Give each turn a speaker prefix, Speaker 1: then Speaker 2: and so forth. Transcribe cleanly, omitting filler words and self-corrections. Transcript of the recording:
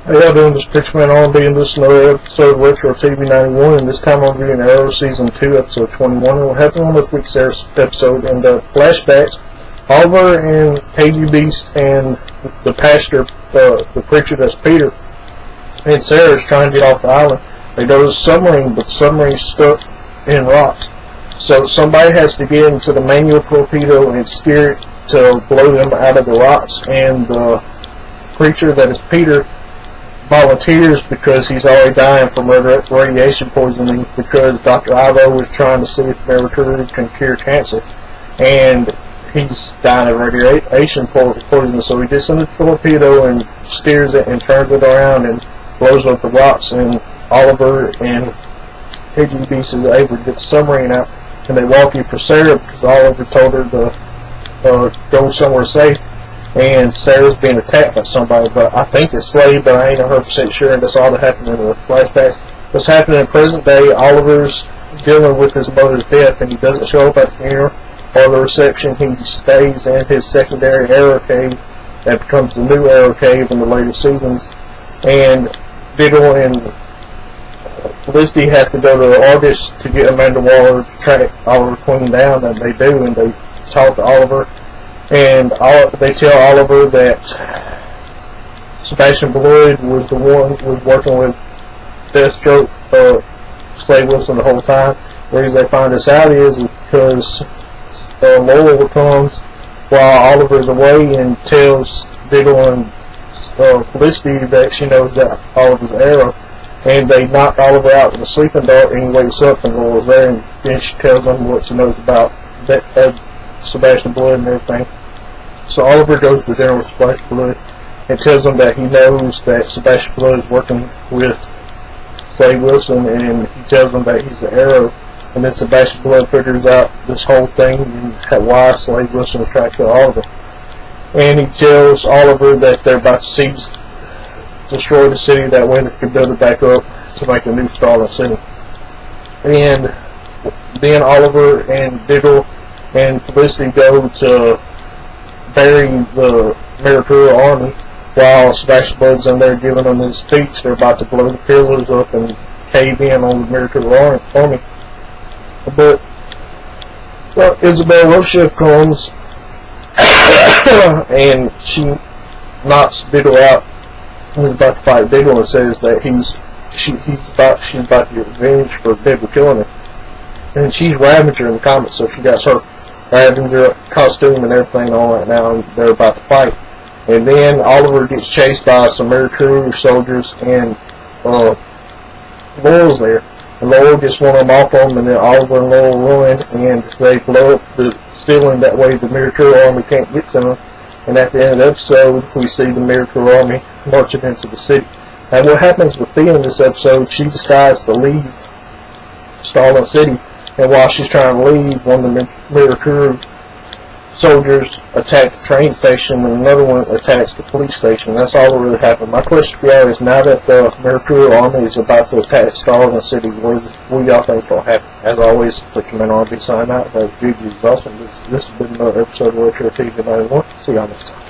Speaker 1: How y'all doing? This is Pitchman R&B, and this is another episode of Retro TV 91, and this time I'm reviewing Arrow Season 2, Episode 21, and what happened on this week's episode. In the flashbacks, Oliver and KG Beast and the pastor, the preacher that's Peter, and Sarah is trying to get off the island. They go to the submarine, but the submarine's stuck in rocks. So somebody has to get into the manual torpedo and steer it to blow them out of the rocks, and the preacher that is Peter volunteers because he's already dying from radiation poisoning, because Dr. Ivo was trying to see if Mercury can cure cancer, and he's dying of radiation poisoning. So he gets in the torpedo and steers it and turns it around and blows up the rocks, and Oliver and KG Beast is able to get the submarine out, and they walk in for Sarah because Oliver told her to go somewhere safe. And Sarah's being attacked by somebody, but I think it's Slade, but I ain't 100% sure, and that's all that happened in the flashback. What's happening in present day, Oliver's dealing with his mother's death, and he doesn't show up at the funeral or the reception. He stays in his secondary Arrow Cave that becomes the new Arrow Cave in the later seasons. And Diggle and Felicity have to go to August to get Amanda Waller to track Oliver Queen down, and they do, and they talk to Oliver. And they tell Oliver that Sebastian Blood was the one who was working with Deathstroke, Slade Wilson the whole time. The reason they find this out is because Laurel comes while Oliver's away and tells Diggle and Felicity that she knows that Oliver's Arrow, and they knock Oliver out with a sleeping dart, and he wakes up and Laurel's there, and then she tells him what she knows about that, Sebastian Blood and everything. So Oliver goes to dinner with Sebastian Blood and tells him that he knows that Sebastian Blood is working with Slade Wilson, and he tells him that he's the Arrow. And then Sebastian Blood figures out this whole thing and why Slade Wilson is trying to kill Oliver. And he tells Oliver that they're about to destroy the city, that way they can build it back up to make a new Starling City. And then Oliver and Diggle and Felicity go to bury the Mercurial army while Sebastian Blood's in there giving them his speech. They're about to blow the pillars up and cave in on the Mercurial army. But Isabel Rocha comes and she knocks Diggle out. He's about to fight Diggle and says that she's about to get revenge for Diggle killing her. And she's Ravager in the comics, so she got her Ravager costume and everything on right now, and they're about to fight. And then Oliver gets chased by some Mercury soldiers, and Laurel's there. And Laurel gets one of them off on them, and then Oliver and Laurel run, and they blow up the ceiling. That way the Mercury army can't get to them. And at the end of the episode, we see the Mercury army marching into the city. And what happens with Thea in this episode, she decides to leave Starling City. And while she's trying to leave, one of the Mercury soldiers attack the train station, and another one attacks the police station. That's all that really happened. My question for y'all is, now that the Mercury army is about to attack Starling City, what y'all think is going to happen? As always, Pitchman R&B signing out. That was Juju's awesome. This has been another episode of Retro TV 91. See y'all next time.